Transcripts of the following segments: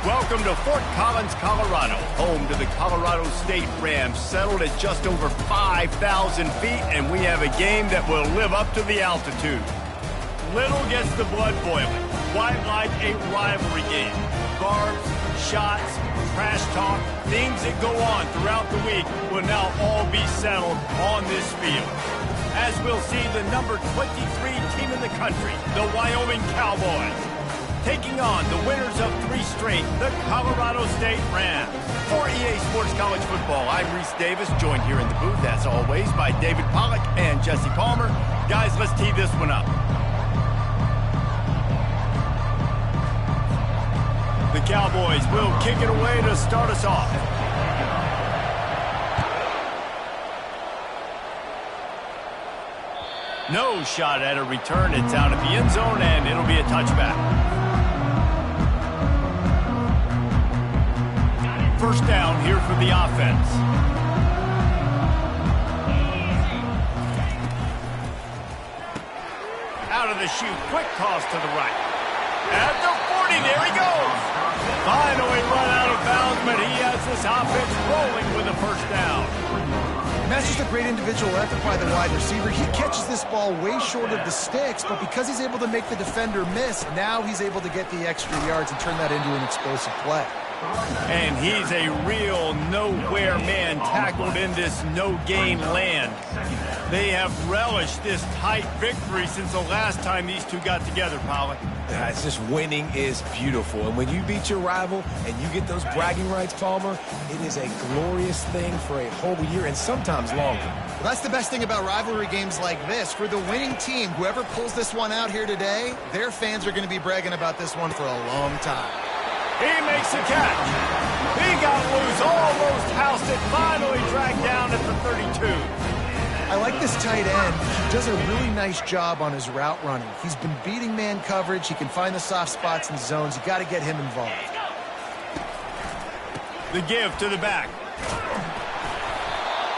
Welcome to Fort Collins, Colorado, home to the Colorado State Rams, settled at just over 5,000 feet, and we have a game that will live up to the altitude. Little gets the blood boiling. Why like a rivalry game? Barbs, shots, trash talk, things that go on throughout the week will now all be settled on this field. As we'll see the number 23 team in the country, the Wyoming Cowboys, taking on the winners of 3 straight, the Colorado State Rams. For EA Sports College Football, I'm Reese Davis, joined here in the booth, as always, by David Pollack and Jesse Palmer. Guys, let's tee this one up. The Cowboys will kick it away to start us off. No shot at a return. It's out of the end zone, and it'll be a touchback. First down here for the offense. Out of the chute, quick toss to the right. At the 40, there he goes. Finally run out of bounds, but he has this offense rolling with a first down. And that's just a great individual effort by the wide receiver. He catches this ball way short of the sticks, but because he's able to make the defender miss, now he's able to get the extra yards and turn that into an explosive play. And he's a real nowhere man, tackled in this no-gain land. They have relished this tight victory since the last time these two got together, Pollack. It's just winning is beautiful. And when you beat your rival and you get those bragging rights, Palmer, it is a glorious thing for a whole year and sometimes longer. Well, that's the best thing about rivalry games like this. For the winning team, whoever pulls this one out here today, their fans are going to be bragging about this one for a long time. He makes the catch. He got loose, almost housed it, finally dragged down at the 32. I like this tight end. He does a really nice job on his route running. He's been beating man coverage. He can find the soft spots and zones. You got to get him involved. The give to the back.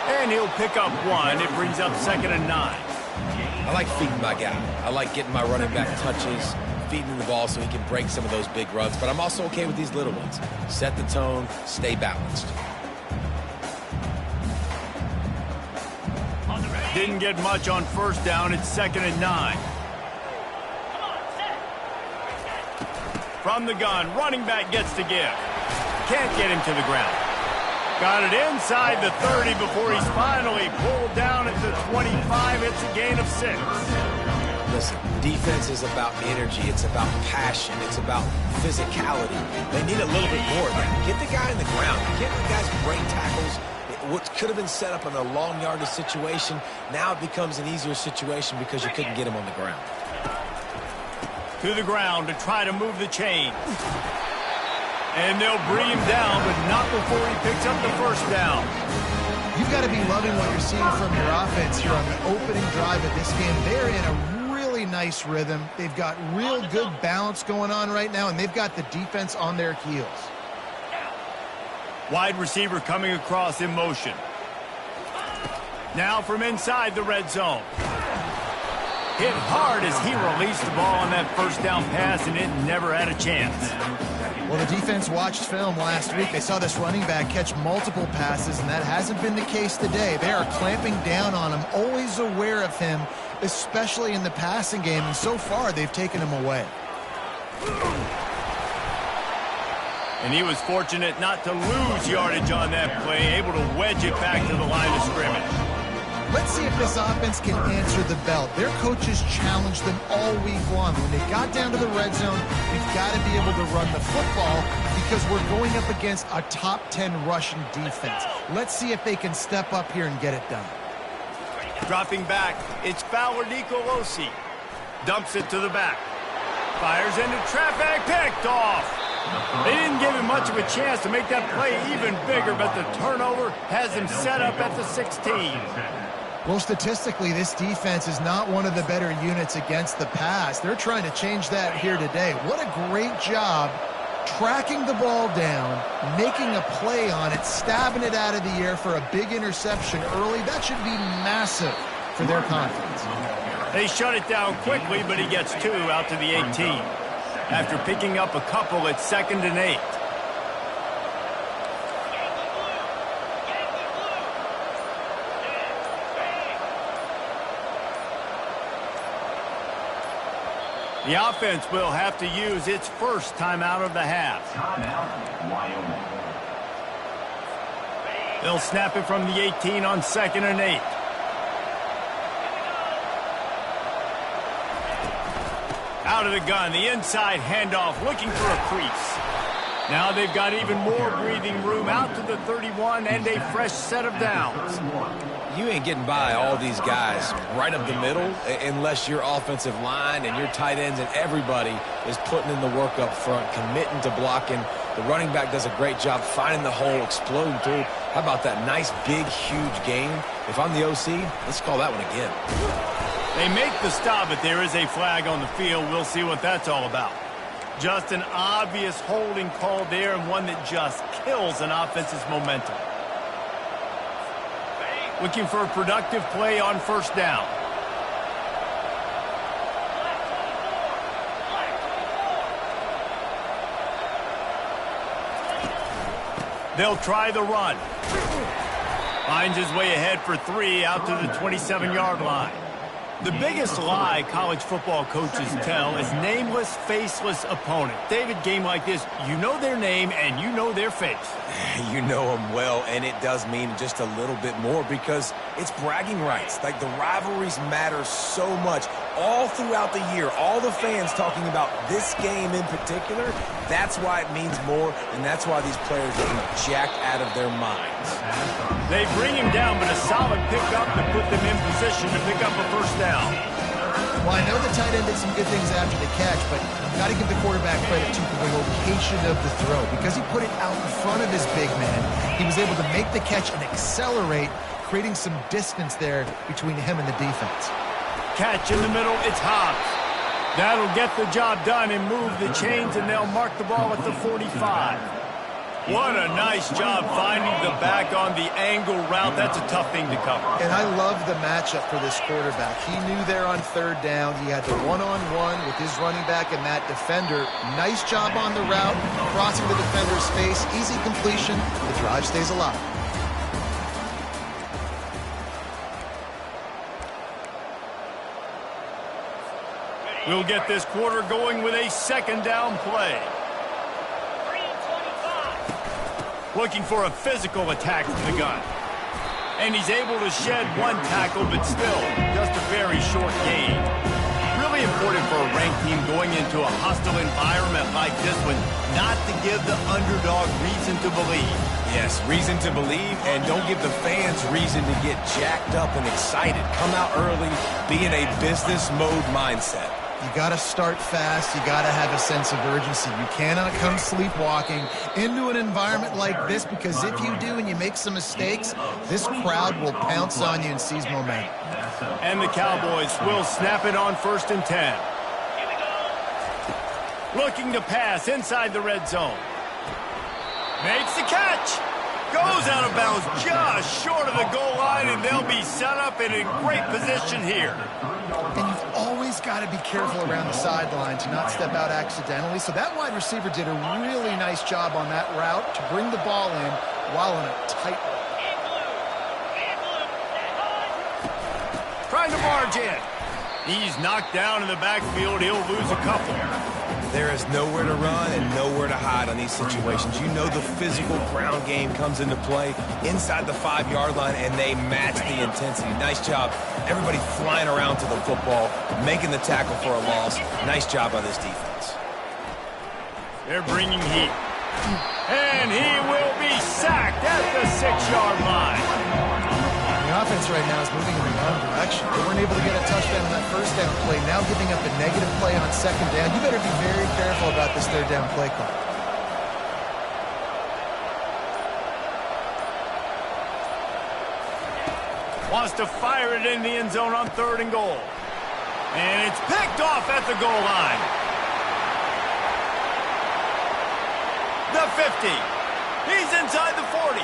And he'll pick up 1. It brings up 2nd and 9. I like feeding my guy. I like getting my running back touches, feeding him the ball so he can break some of those big runs. But I'm also okay with these little ones. Set the tone, stay balanced. Didn't get much on first down. It's 2nd and 9. From the gun, running back gets to give. Can't get him to the ground. Got it inside the 30 before he's finally pulled down at the 25. It's a gain of 6. Listen, defense is about energy. It's about passion. It's about physicality. They need a little bit more of that. Get the guy in the ground. You can't let guys break tackles. What could have been set up in a long yardage situation, now it becomes an easier situation because you couldn't get him on the ground. To the ground to try to move the chain. And they'll bring him down, but not before he picks up the first down. You've got to be loving what you're seeing from your offense here on the opening drive of this game. They're in a really nice rhythm. They've got real good balance going on right now, and they've got the defense on their heels. Wide receiver coming across in motion. Now from inside the red zone. Hit hard as he released the ball on that first down pass, and it never had a chance. Well, the defense watched film last week. They saw this running back catch multiple passes, and that hasn't been the case today. They are clamping down on him, always aware of him, especially in the passing game, and so far they've taken him away. And he was fortunate not to lose yardage on that play, able to wedge it back to the line of scrimmage. Let's see if this offense can answer the bell. Their coaches challenged them all week long. When they got down to the red zone, we've got to be able to run the football because we're going up against a top 10 rushing defense. Let's see if they can step up here and get it done. Dropping back, it's Fowler Nicolosi. Dumps it to the back. Fires into traffic, picked off. They didn't give him much of a chance to make that play even bigger, but the turnover has him set up at the 16. Well, statistically, this defense is not one of the better units against the pass. They're trying to change that here today. What a great job tracking the ball down, making a play on it, stabbing it out of the air for a big interception early. That should be massive for their confidence. They shut it down quickly, but he gets 2 out to the 18. After picking up a couple, it's 2nd and 8. The offense will have to use its first timeout of the half. They'll snap it from the 18 on 2nd and 8. Out of the gun, the inside handoff, looking for a crease. Now they've got even more breathing room out to the 31 and a fresh set of downs. You ain't getting by all these guys right up the middle unless your offensive line and your tight ends and everybody is putting in the work up front, committing to blocking. The running back does a great job finding the hole, exploding through. How about that nice, big, huge game? If I'm the OC, let's call that one again. They make the stop, but there is a flag on the field. We'll see what that's all about. Just an obvious holding call there, and one that just kills an offense's momentum. Looking for a productive play on 1st down. They'll try the run. Finds his way ahead for 3 out to the 27-yard line. The biggest lie college football coaches tell is nameless, faceless opponent. David, game like this, you know their name and you know their face. You know them well, and it does mean just a little bit more because it's bragging rights. Like, the rivalries matter so much all throughout the year. All the fans talking about this game in particular, that's why it means more, and that's why these players are getting jacked out of their minds. They bring him down, but a solid pickup to put them in position to pick up a 1st down. Well, I know the tight end did some good things after the catch, but got to give the quarterback credit, too, for the location of the throw. Because he put it out in front of his big man, he was able to make the catch and accelerate, creating some distance there between him and the defense. Catch in the middle, it's Hobbs. That'll get the job done and move the chains, and they'll mark the ball at the 45. What a nice job finding the back on the angle route. That's a tough thing to cover. And I love the matchup for this quarterback. He knew there on 3rd down. He had the one-on-one with his running back and that defender. Nice job on the route, crossing the defender's face. Easy completion. The drive stays alive. We'll get this quarter going with a 2nd down play. Looking for a physical attack from the gun. And he's able to shed 1 tackle, but still just a very short gain. Really important for a ranked team going into a hostile environment like this one, not to give the underdog reason to believe. Yes, reason to believe, and don't give the fans reason to get jacked up and excited. Come out early, be in a business mode mindset. You got to start fast. You got to have a sense of urgency. You cannot come sleepwalking into an environment like this, because if you do and you make some mistakes, this crowd will pounce on you and seize momentum. And the Cowboys will snap it on 1st and 10. Looking to pass inside the red zone. Makes the catch. Goes out of bounds just short of the goal line, and they'll be set up in a great position here. And you've always got to be careful around the sideline to not step out accidentally. So that wide receiver did a really nice job on that route to bring the ball in while on a tight rope. Trying to barge in. He's knocked down in the backfield. He'll lose a couple. There is nowhere to run and nowhere to hide on these situations. You know the physical ground game comes into play inside the 5-yard line, and they match the intensity. Nice job. Everybody flying around to the football, making the tackle for a loss. Nice job by this defense. They're bringing heat. And he will be sacked at the 6-yard line. The offense right now is moving in the wrong direction. They weren't able to get a touchdown on that 1st down play. Now giving up a negative play on 2nd down. You better be very careful about this 3rd down play call. Wants to fire it in the end zone on 3rd and goal. And it's picked off at the goal line. The 50. He's inside the 40.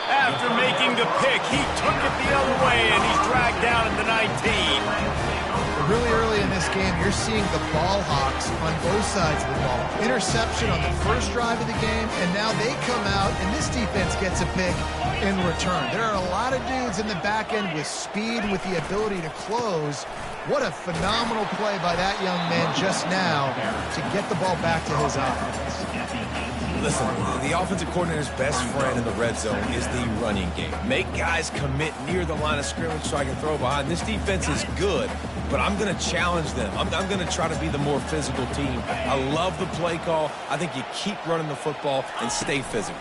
After making the pick, he took it the other way, and he's dragged down at the 19. Really early in this game, you're seeing the ball hawks on both sides of the ball. Interception on the first drive of the game, and now they come out, and this defense gets a pick in return. There are a lot of dudes in the back end with speed, with the ability to close. What a phenomenal play by that young man just now to get the ball back to his offense. Listen, the offensive coordinator's best friend in the red zone is the running game. Make guys commit near the line of scrimmage so I can throw behind. This defense is good, but I'm going to challenge them. I'm going to try to be the more physical team. I love the play call. I think you keep running the football and stay physical.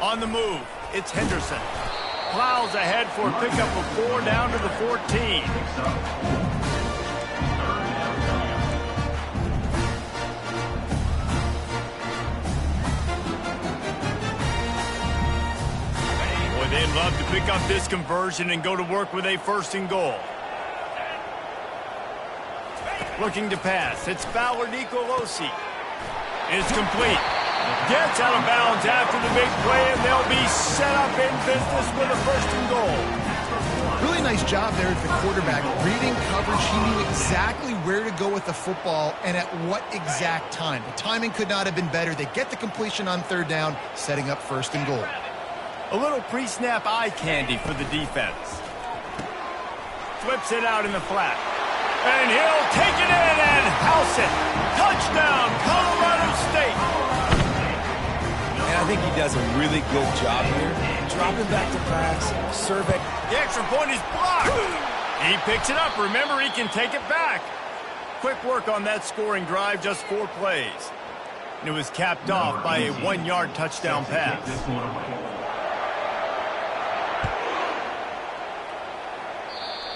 On the move, it's Henderson. Plows ahead for a pickup of 4 down to the 14. They'd love to pick up this conversion and go to work with a 1st and goal. Looking to pass. It's Fowler Nicolosi. It's complete. Gets out of bounds after the big play, and they'll be set up in business with a 1st and goal. Really nice job there at the quarterback. Reading coverage, he knew exactly where to go with the football and at what exact time. The timing could not have been better. They get the completion on 3rd down, setting up 1st and goal. A little pre-snap eye candy for the defense. Flips it out in the flat. And he'll take it in and house it. Touchdown, Colorado State. And I think he does a really good job here. Dropping back to pass, survey. The extra point is blocked. He picks it up. Remember, he can take it back. Quick work on that scoring drive, just 4 plays. And it was capped off by a 1-yard touchdown pass.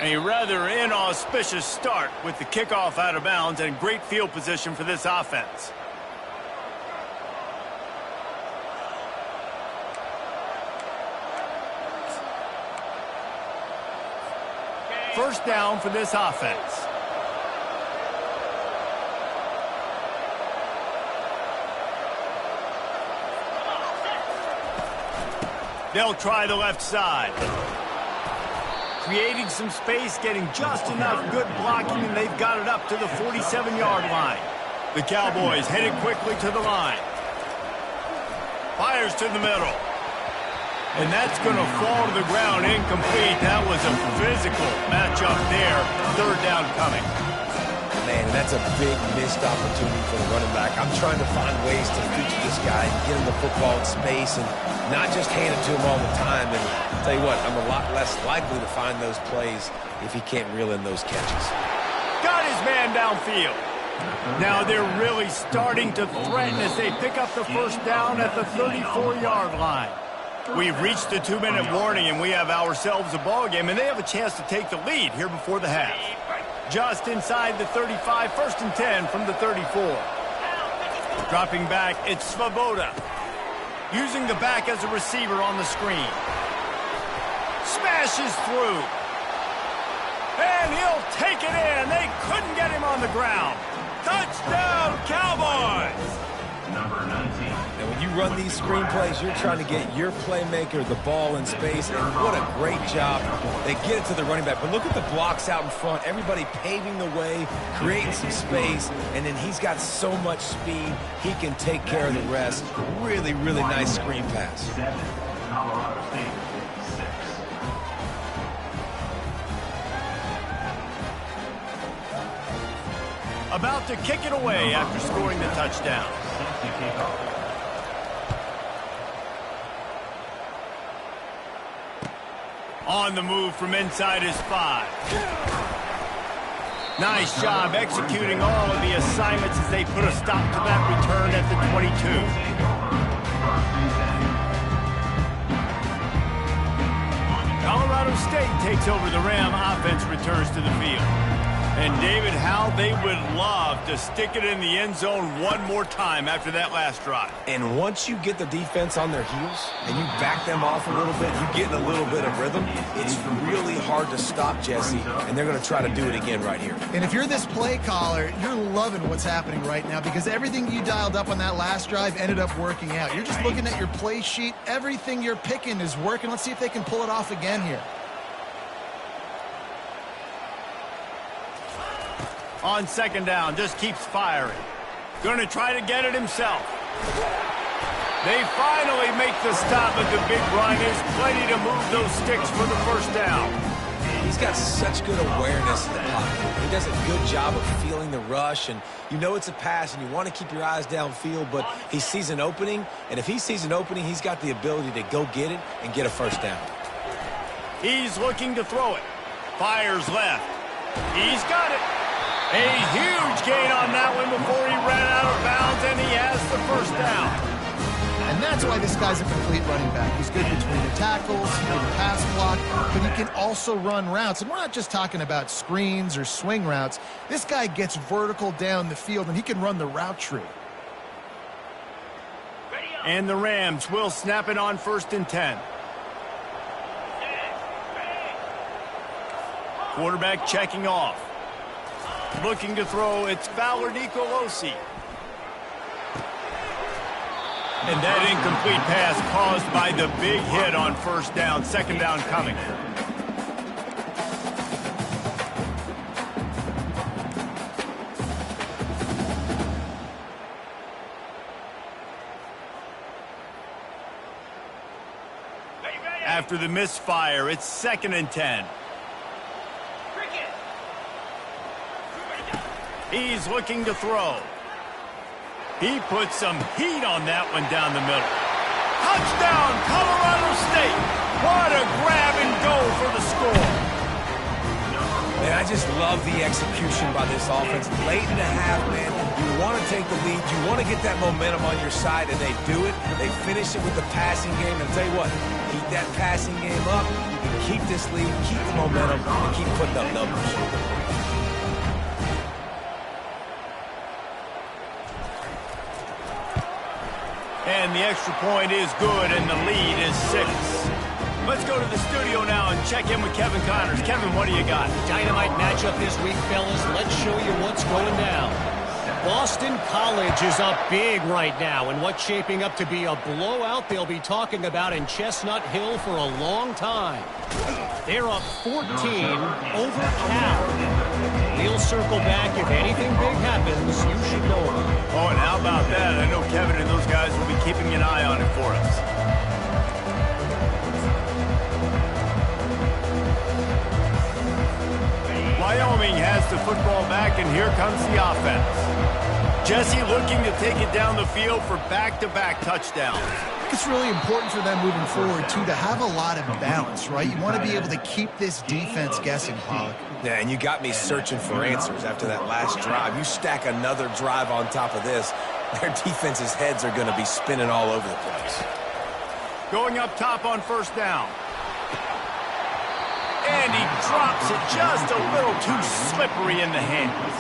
A rather inauspicious start with the kickoff out of bounds and great field position for this offense. First down for this offense. They'll try the left side. Creating some space, getting just enough good blocking, and they've got it up to the 47-yard line. The Cowboys headed quickly to the line. Fires to the middle. And that's going to fall to the ground incomplete. That was a physical matchup there. 3rd down coming. Man, that's a big missed opportunity for the running back. I'm trying to find ways to feature this guy and get him the football in space and not just hand it to him all the time. And I'll tell you what, I'm a lot less likely to find those plays if he can't reel in those catches. Got his man downfield. Now they're really starting to threaten as they pick up the 1st down at the 34-yard line. We've reached the 2-minute warning, and we have ourselves a ball game, and they have a chance to take the lead here before the half. Just inside the 35, 1st and 10 from the 34. Dropping back, it's Svoboda. Using the back as a receiver on the screen. Smashes through. And he'll take it in. They couldn't get him on the ground. Touchdown, Cowboys! Number 19. And when you run these screen plays, you're trying to get your playmaker the ball in space, and what a great job. They get it to the running back, but look at the blocks out in front. Everybody paving the way, creating some space, and then he's got so much speed, he can take care of the rest. Really, really nice screen pass. 7, Colorado State, 6. About to kick it away after scoring the touchdown. On the move from inside his 5. Nice job executing all of the assignments as they put a stop to that return at the 22. Colorado State takes over the Ram offense, returns to the field. And, David, how they would love to stick it in the end zone one more time after that last drive. And once you get the defense on their heels and you back them off a little bit, you get in a little bit of rhythm, it's really hard to stop, Jesse, and they're going to try to do it again right here. And if you're this play caller, you're loving what's happening right now because everything you dialed up on that last drive ended up working out. You're just looking at your play sheet. Everything you're picking is working. Let's see if they can pull it off again here. On second down, just keeps firing. Going to try to get it himself. They finally make the stop, but the big run is plenty to move those sticks for the first down. He's got such good awareness in the pocket. He does a good job of feeling the rush, and you know it's a pass, and you want to keep your eyes downfield, but he sees an opening, and if he sees an opening, he's got the ability to go get it and get a first down. He's looking to throw it. Fires left. He's got it. A huge gain on that one before he ran out of bounds, and he has the first down. And that's why this guy's a complete running back. He's good between the tackles, he can pass block, but he can also run routes. And we're not just talking about screens or swing routes. This guy gets vertical down the field, and he can run the route tree. And the Rams will snap it on 1st and 10. Quarterback checking off. Looking to throw, it's Nicolosi. And that incomplete pass caused by the big hit on first down. Second down coming. After the misfire, it's 2nd and 10. He's looking to throw. He puts some heat on that one down the middle. Touchdown, Colorado State. What a grab and go for the score. Man, I just love the execution by this offense. Late in the half, man, you want to take the lead. You want to get that momentum on your side, and they do it. They finish it with the passing game. And I'll tell you what, keep that passing game up. You can keep this lead, keep the momentum, and keep putting up numbers. And the extra point is good, and the lead is 6. Let's go to the studio now and check in with Kevin Connors. Kevin, what do you got? Dynamite matchup this week, fellas. Let's show you what's going down. Boston College is up big right now, and what's shaping up to be a blowout they'll be talking about in Chestnut Hill for a long time. They're up 14 over Cal. We'll circle back. If anything big happens, you should know about it. Oh, and how about that? I know Kevin and those guys will be keeping an eye on it for us. Wyoming has the football back, and here comes the offense. Jesse looking to take it down the field for back-to-back touchdowns. I think it's really important for them moving forward, too, to have a lot of balance, right? You want to be able to keep this defense guessing, Pollock. Yeah, and you got me searching for answers after that last drive. You stack another drive on top of this, their defense's heads are going to be spinning all over the place. Going up top on first down. And he drops it just a little too slippery in the hands.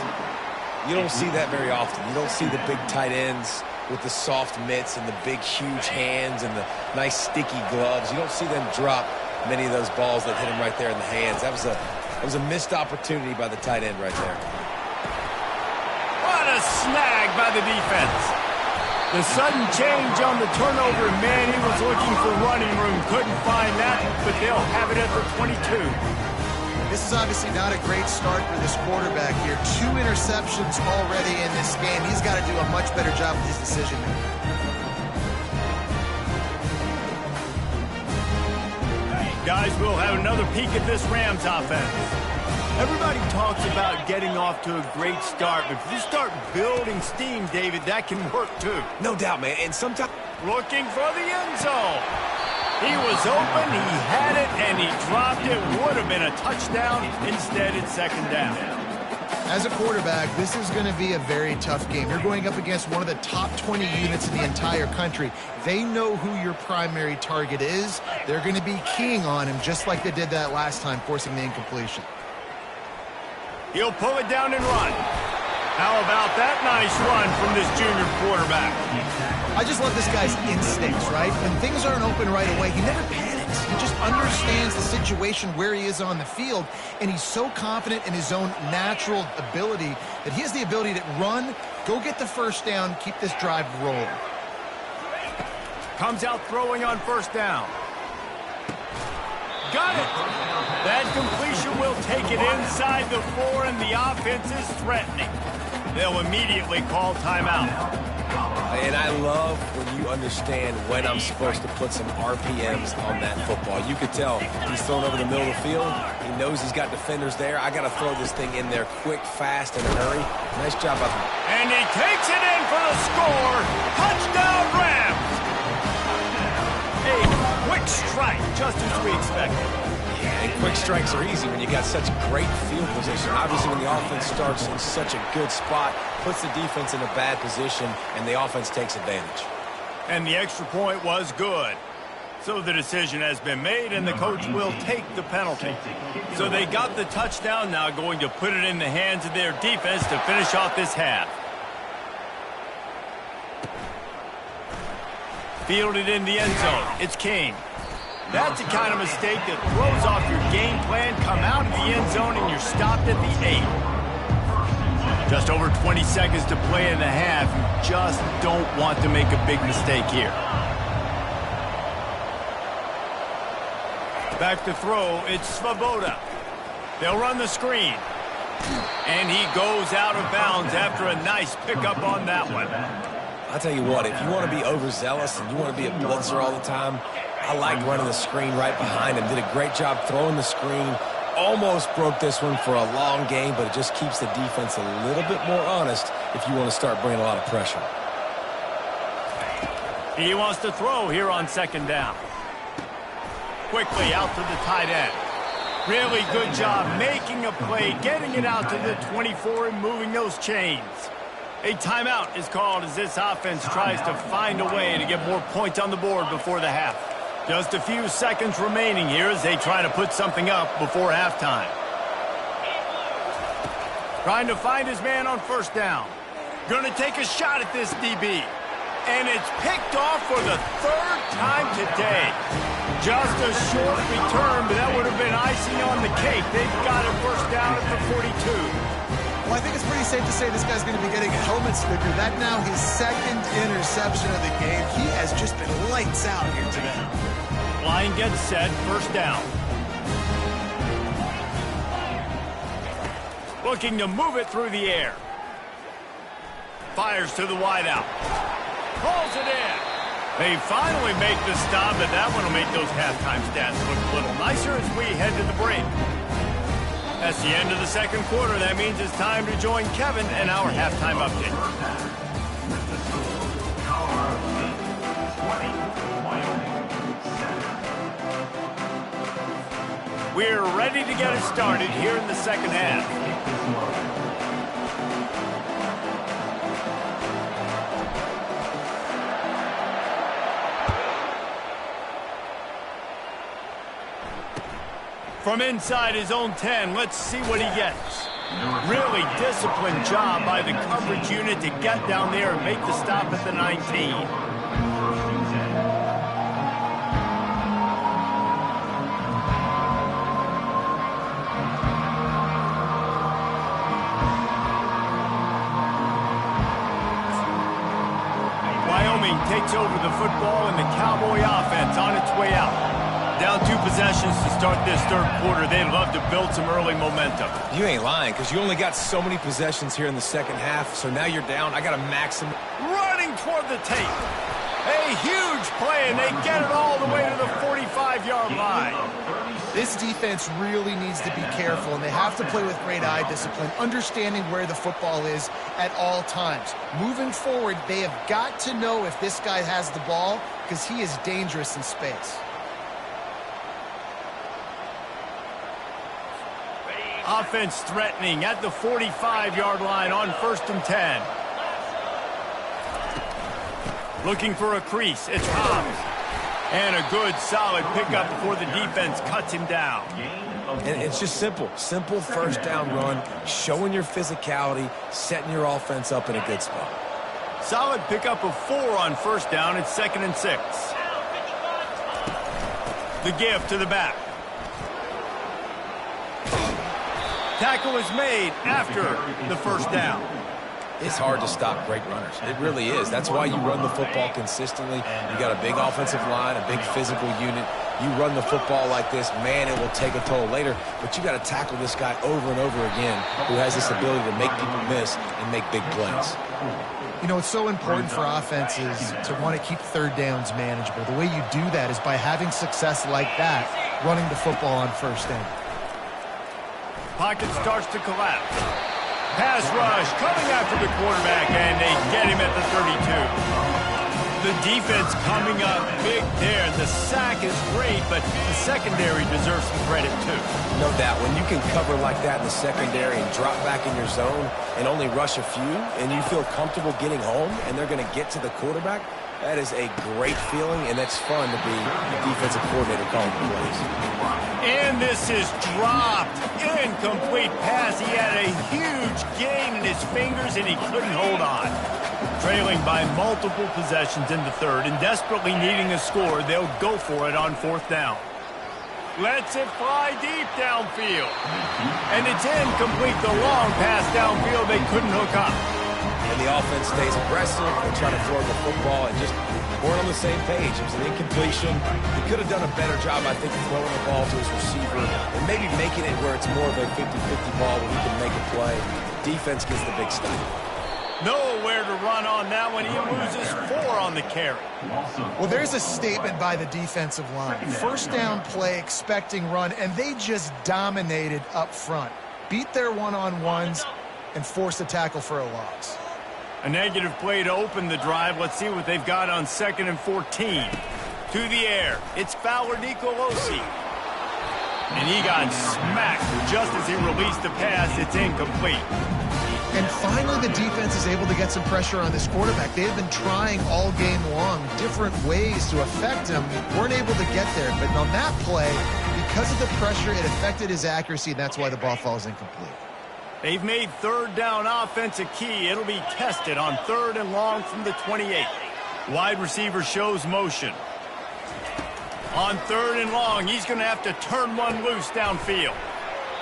You don't see that very often. You don't see the big tight ends with the soft mitts and the big, huge hands and the nice, sticky gloves. You don't see them drop many of those balls that hit him right there in the hands. That was a missed opportunity by the tight end right there. What a snag by the defense. The sudden change on the turnover, man, he was looking for running room. Couldn't find that, but they'll have it at the 22. This is obviously not a great start for this quarterback here. 2 interceptions already in this game. He's got to do a much better job with his decision making. Guys, we'll have another peek at this Rams offense. Everybody talks about getting off to a great start, but if you start building steam, David, that can work too. No doubt, man, and sometimes... Looking for the end zone. He was open, he had it, and he dropped it. Would have been a touchdown. Instead, it's second down. As a quarterback, this is going to be a very tough game. You're going up against one of the top 20 units in the entire country. They know who your primary target is. They're going to be keying on him just like they did that last time, forcing the incompletion. He'll pull it down and run. How about that nice run from this junior quarterback? I just love this guy's instincts, right? When things aren't open right away, he never panics. He just understands the situation where he is on the field, and he's so confident in his own natural ability that he has the ability to run, go get the first down, keep this drive rolling. Comes out throwing on first down. Got it. That completion will take it inside the 4, and the offense is threatening. They'll immediately call timeout. And I love when you understand when I'm supposed to put some RPMs on that football. You could tell he's throwing over the middle of the field. He knows he's got defenders there. I got to throw this thing in there quick, fast, in a hurry. Nice job by him. And he takes it in for the score. Touchdown, Rams! A quick strike, just as we expected. And quick strikes are easy when you got such great field position. Obviously, when the offense starts in such a good spot, puts the defense in a bad position, and the offense takes advantage. And the extra point was good. So the decision has been made, and the coach will take the penalty. So they got the touchdown, now going to put it in the hands of their defense to finish off this half. Fielded in the end zone. It's Kane. That's the kind of mistake that throws off your game plan. Come out of the end zone and you're stopped at the 8. Just over 20 seconds to play in the half. You just don't want to make a big mistake here. Back to throw, it's Svoboda. They'll run the screen. And he goes out of bounds after a nice pickup on that one. I'll tell you what, if you want to be overzealous and you want to be a blitzer all the time, I like running the screen right behind him. Did a great job throwing the screen. Almost broke this one for a long game, but it just keeps the defense a little bit more honest if you want to start bringing a lot of pressure. He wants to throw here on second down. Quickly out to the tight end. Really good job making a play, getting it out to the 24 and moving those chains. A timeout is called as this offense tries to find a way to get more points on the board before the half. Just a few seconds remaining here as they try to put something up before halftime. Trying to find his man on first down. Going to take a shot at this DB. And it's picked off for the 3rd time today. Just a short return, but that would have been icing on the cake. They've got it first down at the 42. Well, I think it's pretty safe to say this guy's going to be getting a helmet sticker. That now his 2nd interception of the game. He has just been lights out here today. Line gets set, first down. Looking to move it through the air. Fires to the wideout. Pulls it in. They finally make the stop, but that one will make those halftime stats look a little nicer as we head to the break. That's the end of the 2nd quarter. That means it's time to join Kevin and our halftime update. We're ready to get it started here in the 2nd half. From inside his own 10, let's see what he gets. Really disciplined job by the coverage unit to get down there and make the stop at the 19. Wyoming takes over the football and the Cowboy offense on its way out. Down 2 possessions to start this 3rd quarter. They'd love to build some early momentum. You ain't lying, because you only got so many possessions here in the 2nd half, so now you're down. I got a maximum. Running toward the tape. A huge play, and they get it all the way to the 45-yard line. This defense really needs to be careful, and they have to play with great eye discipline, understanding where the football is at all times. Moving forward, they have got to know if this guy has the ball, because he is dangerous in space. Offense threatening at the 45-yard line on 1st and 10. Looking for a crease. It's Hobbs. And a good, solid pickup before the defense cuts him down. And it's just simple. Simple first down run, showing your physicality, setting your offense up in a good spot. Solid pickup of 4 on first down. It's 2nd and 6. The give to the back. Tackle is made after the first down. It's hard to stop great runners. It really is. That's why you run the football consistently. You got a big offensive line, a big physical unit. You run the football like this, man, it will take a toll later. But you got to tackle this guy over and over again who has this ability to make people miss and make big plays. You know, it's so important for offenses to want to keep third downs manageable. The way you do that is by having success like that, running the football on first down. Pocket starts to collapse. Pass rush coming after the quarterback, and they get him at the 32. The defense coming up big there. The sack is great, but the secondary deserves some credit too. No doubt. When you can cover like that in the secondary and drop back in your zone and only rush a few, and you feel comfortable getting home, and they're going to get to the quarterback, that is a great feeling, and that's fun to be the defensive coordinator calling the plays. And this is dropped. Incomplete pass. He had a huge gain in his fingers, and he couldn't hold on. Trailing by multiple possessions in the third and desperately needing a score, they'll go for it on fourth down. Lets it fly deep downfield. And it's incomplete. The long pass downfield, they couldn't hook up. And the offense stays aggressive. They try to throw the football and just weren't on the same page. It was an incompletion. He could have done a better job, I think, of throwing the ball to his receiver and maybe making it where it's more of a 50-50 ball where he can make a play. Defense gets the big stop. Nowhere to run on that one. He loses 4 on the carry. Well, there's a statement by the defensive line. First down play, expecting run, and they just dominated up front. Beat their one-on-ones and forced a tackle for a loss. A negative play to open the drive. Let's see what they've got on 2nd and 14. To the air. It's Fowler Nicolosi. And he got smacked just as he released the pass. It's incomplete. And finally, the defense is able to get some pressure on this quarterback. They've been trying all game long different ways to affect him. Weren't able to get there. But on that play, because of the pressure, it affected his accuracy, and that's why the ball falls incomplete. They've made third down offense a key. It'll be tested on 3rd and long from the 28. Wide receiver shows motion. On 3rd and long, he's going to have to turn one loose downfield.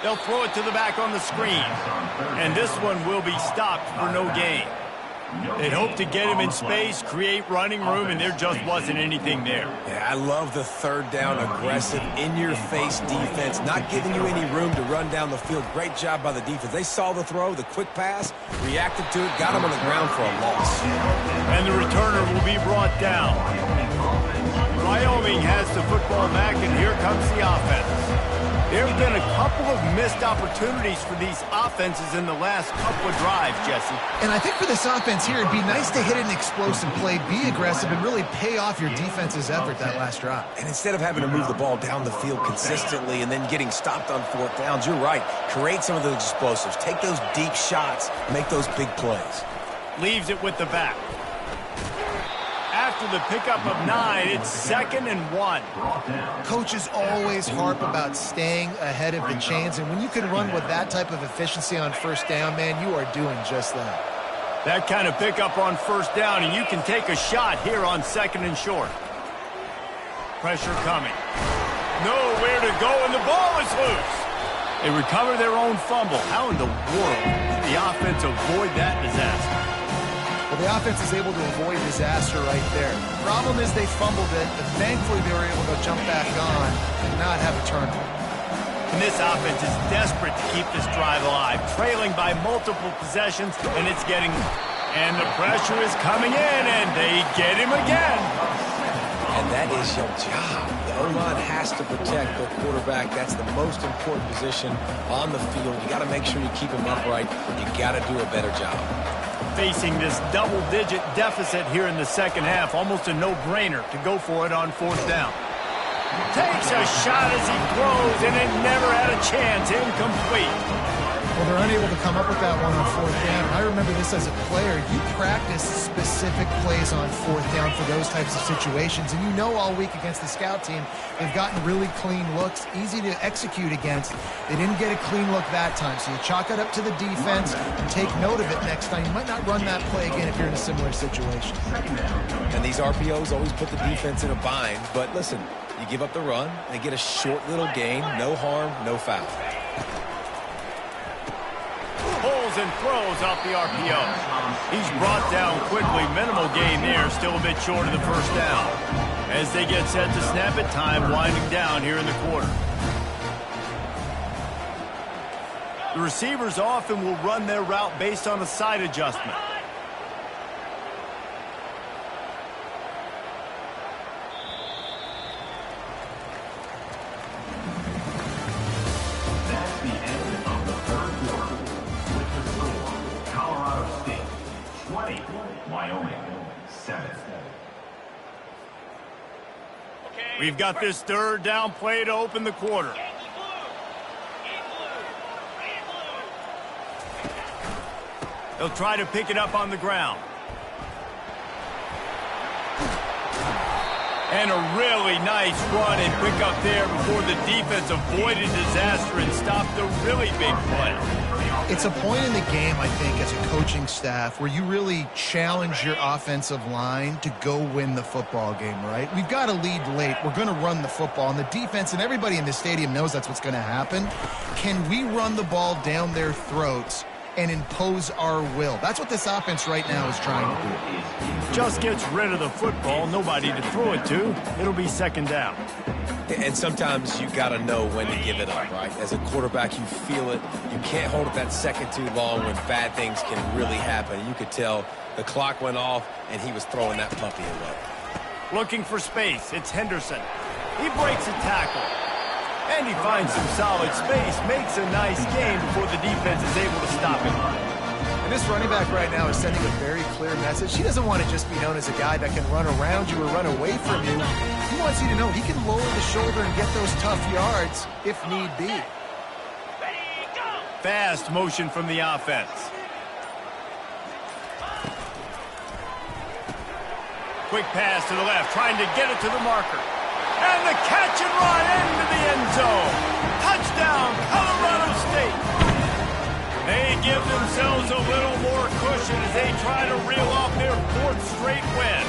They'll throw it to the back on the screen. And this one will be stopped for no gain. They'd hope to get him in space, create running room, and there just wasn't anything there. Yeah, I love the third down aggressive, in-your-face defense, not giving you any room to run down the field. Great job by the defense. They saw the throw, the quick pass, reacted to it, got him on the ground for a loss. And the returner will be brought down. Wyoming has the football back, and here comes the offense. There have been a couple of missed opportunities for these offenses in the last couple of drives, Jesse. And I think for this offense here, it'd be nice to hit an explosive play, be aggressive, and really pay off your defense's effort that last drive. And instead of having to move the ball down the field consistently and then getting stopped on 4th downs, you're right. Create some of those explosives. Take those deep shots. Make those big plays. Leaves it with the back. After the pickup of 9, it's 2nd and 1. Coaches always harp about staying ahead of the chains, and when you can run with that type of efficiency on first down, man, you are doing just that. That kind of pickup on first down, and you can take a shot here on 2nd and short. Pressure coming. Nowhere to go, and the ball is loose. They recover their own fumble. How in the world did the offense avoid that disaster? Well, the offense is able to avoid disaster right there. The problem is they fumbled it, but thankfully they were able to jump back on and not have a turnover. And this offense is desperate to keep this drive alive, trailing by multiple possessions, and it's getting... And the pressure is coming in, and they get him again. And that is your job. The O-line has to protect the quarterback. That's the most important position on the field. You got to make sure you keep him upright. You got to do a better job. Facing this double-digit deficit here in the second half, almost a no-brainer to go for it on 4th down. Takes a shot as he throws, and it never had a chance. Incomplete. Well, they're unable to come up with that one on 4th down. I remember this as a player. You practice specific plays on 4th down for those types of situations, and you know all week against the scout team, they've gotten really clean looks, easy to execute against. They didn't get a clean look that time, so you chalk it up to the defense and take note of it next time. You might not run that play again if you're in a similar situation. And these RPOs always put the defense in a bind, but listen, you give up the run, they get a short little gain, no harm, no foul. Pulls and throws off the RPO. He's brought down quickly. Minimal gain there. Still a bit short of the first down. As they get set to snap it, time winding down here in the quarter. The receivers often will run their route based on a side adjustment. That's the end of the third quarter. With the score, Colorado State 20, Wyoming 7. We've got this third down play to open the quarter. They'll try to pick it up on the ground. And a really nice run and pick up there before the defense avoided disaster and stopped a really big play. It's a point in the game, I think, as a coaching staff where you really challenge your offensive line to go win the football game, right? We've got to lead late. We're going to run the football. And the defense and everybody in the stadium knows that's what's going to happen. Can we run the ball down their throats and impose our will? That's what this offense right now is trying to do. Just gets rid of the football, nobody to throw it to. It'll be second down. And sometimes you got to know when to give it up, right? As a quarterback, you feel it. You can't hold it that second too long when bad things can really happen. You could tell the clock went off, and he was throwing that puppy away. Looking for space. It's Henderson. He breaks a tackle. And he finds some solid space, makes a nice game before the defense is able to stop him. And this running back right now is sending a very clear message. He doesn't want to just be known as a guy that can run around you or run away from you. He wants you to know he can lower the shoulder and get those tough yards if need be. Fast motion from the offense. Quick pass to the left, trying to get it to the marker. And the catch and run into the end zone. Touchdown, Colorado State. They give themselves a little more cushion as they try to reel off their fourth straight win.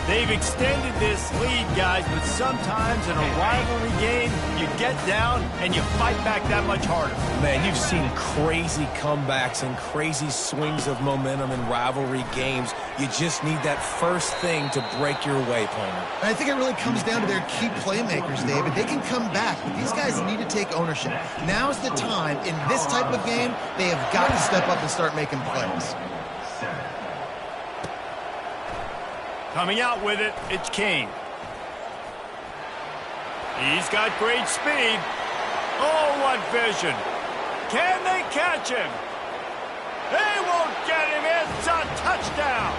They've extended this lead, guys, but sometimes in a rivalry game, you get down and you fight back that much harder. Man, you've seen crazy comebacks and crazy swings of momentum in rivalry games. You just need that first thing to break your way, Palmer. And I think it really comes down to their key playmakers, David. They can come back, but these guys need to take ownership. Now's the time. In this type of game, they have got to step up and start making plays. Coming out with it, it's Kane. He's got great speed. Oh, what vision. Can they catch him? They won't get him. It's a touchdown.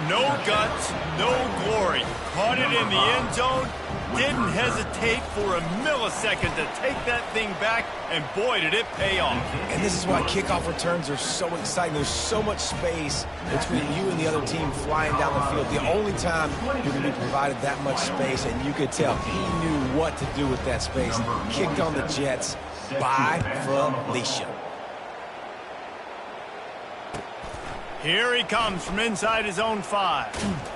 No guts, no glory. Caught it in the end zone. Didn't hesitate for a millisecond to take that thing back, and boy, did it pay off. And this is why kickoff returns are so exciting. There's so much space between you and the other team flying down the field. The only time you're going to be provided that much space, and you could tell he knew what to do with that space. Kicked on the Jets by Felicia. Here he comes from inside his own 5.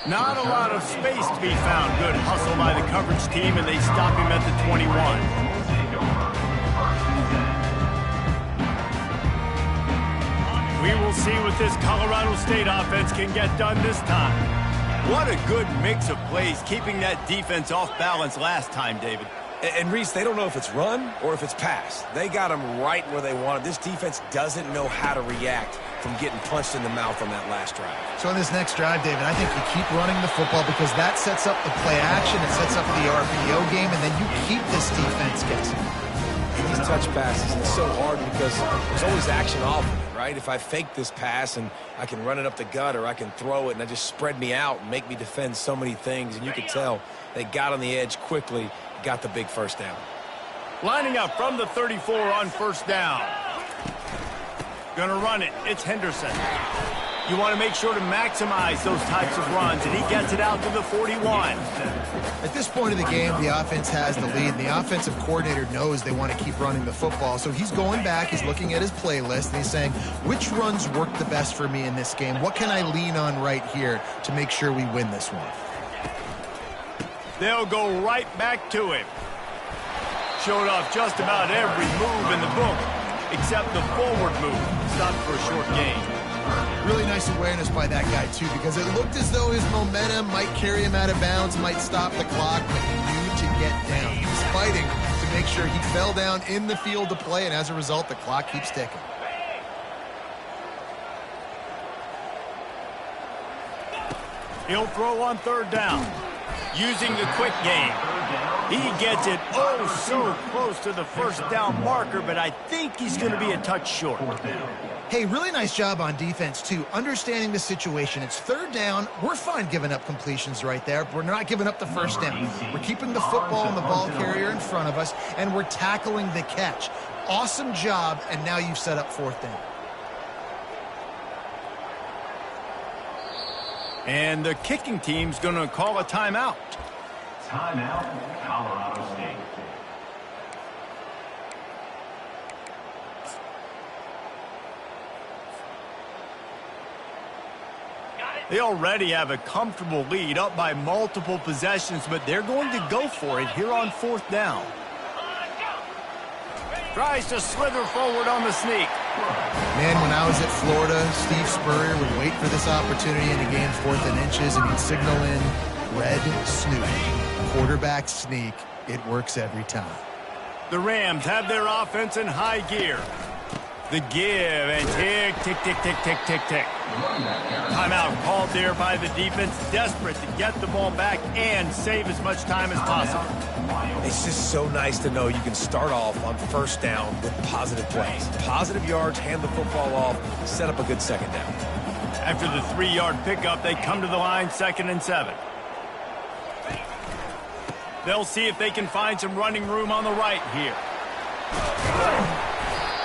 Not a lot of space to be found. Good hustle by the coverage team, and they stop him at the 21. We will see what this Colorado State offense can get done this time. What a good mix of plays, keeping that defense off balance last time, David. And Reese, they don't know if it's run or if it's pass. They got them right where they want it. This defense doesn't know how to react from getting punched in the mouth on that last drive. So in this next drive, David, I think you keep running the football because that sets up the play action, it sets up the RPO game, and then you keep this defense guessing. And these touch passes, it's so hard because there's always action off of it, right? If I fake this pass and I can run it up the gut, or I can throw it and I just spread me out and make me defend so many things, and you could tell they got on the edge quickly, got the big first down. Lining up from the 34 on first down. Gonna run it. It's Henderson. You want to make sure to maximize those types of runs, and he gets it out to the 41. At this point of the game, the offense has the lead, and the offensive coordinator knows they want to keep running the football. So he's going back, he's looking at his playlist, and he's saying, which runs work the best for me in this game? What can I lean on right here to make sure we win this one? They'll go right back to him. Showed off just about every move in the book, except the forward move. Stopped for a short gain. Really nice awareness by that guy, too, because it looked as though his momentum might carry him out of bounds, might stop the clock, but he knew to get down. He was fighting to make sure he fell down in the field to play, and as a result, the clock keeps ticking. He'll throw on third down, using the quick game. He gets it oh so close to the first down marker, but I think he's going to be a touch short. Hey, really nice job on defense, too, understanding the situation. It's third down. We're fine giving up completions right there, but we're not giving up the first down. We're keeping the football and the ball carrier in front of us, and we're tackling the catch. Awesome job, and now you've set up fourth down. And the kicking team's going to call a timeout. Timeout, Colorado State. They already have a comfortable lead, up by multiple possessions, but they're going to go for it here on fourth down. Tries to slither forward on the sneak. Man, when I was at Florida, Steve Spurrier would wait for this opportunity and to gain 4th and inches, and he'd signal in red snoot. Quarterback sneak. It works every time. The Rams have their offense in high gear. The give, and tick, tick, tick, tick, tick, tick, tick. Timeout called there by the defense, desperate to get the ball back and save as much time as possible. It's just so nice to know you can start off on first down with positive plays. Positive yards, hand the football off, set up a good second down. After the 3-yard pickup, they come to the line, 2nd and 7. They'll see if they can find some running room on the right here.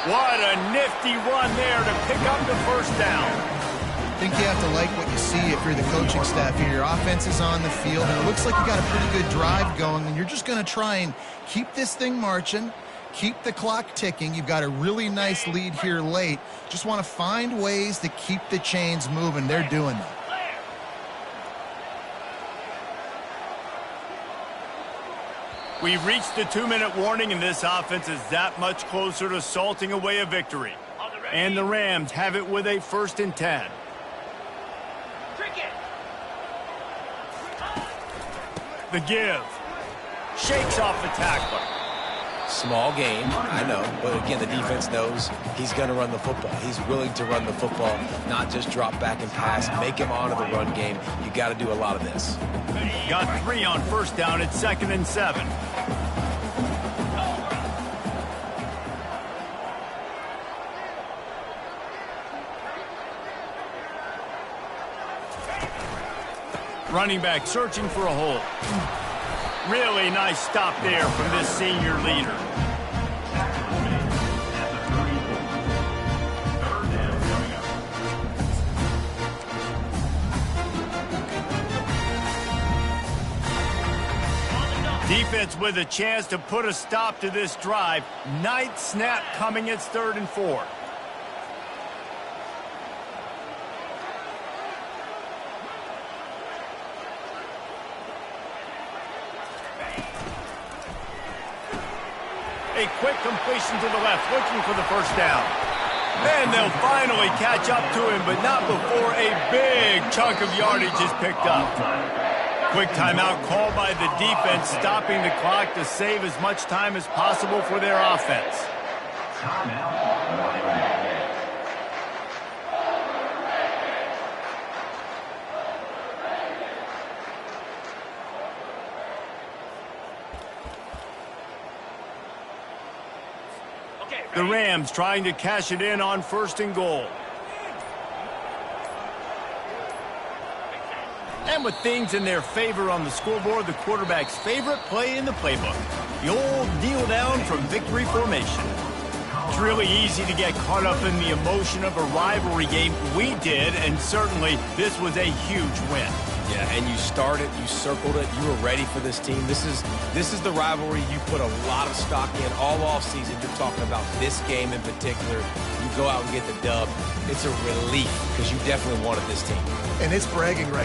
What a nifty run there to pick up the first down. I think you have to like what you see if you're the coaching staff here. Your offense is on the field, and it looks like you got a pretty good drive going, and you're just going to try and keep this thing marching, keep the clock ticking. You've got a really nice lead here late. Just want to find ways to keep the chains moving. They're doing that. We've reached the 2-minute warning, and this offense is that much closer to salting away a victory. And the Rams have it with a 1st and 10. The give. Shakes off the tackler. Small game, I know, but again, the defense knows he's going to run the football. He's willing to run the football, not just drop back and pass, make him honor the run game. You got to do a lot of this. Got 3 on first down at 2nd and 7. Running back searching for a hole. Really nice stop there from this senior leader. Defense with a chance to put a stop to this drive. Ninth snap coming. It's 3rd and 4. A quick completion to the left, looking for the first down. And they'll finally catch up to him, but not before a big chunk of yardage is picked up. Quick timeout called by the defense, stopping the clock to save as much time as possible for their offense. The Rams trying to cash it in on 1st and goal. And with things in their favor on the scoreboard, the quarterback's favorite play in the playbook, the old kneel down from victory formation. It's really easy to get caught up in the emotion of a rivalry game. We did, and certainly this was a huge win. Yeah, and you started, you circled it, you were ready for this team. This is the rivalry you put a lot of stock in all offseason. You're talking about this game in particular. You go out and get the dub. It's a relief because you definitely wanted this team. And it's bragging rights.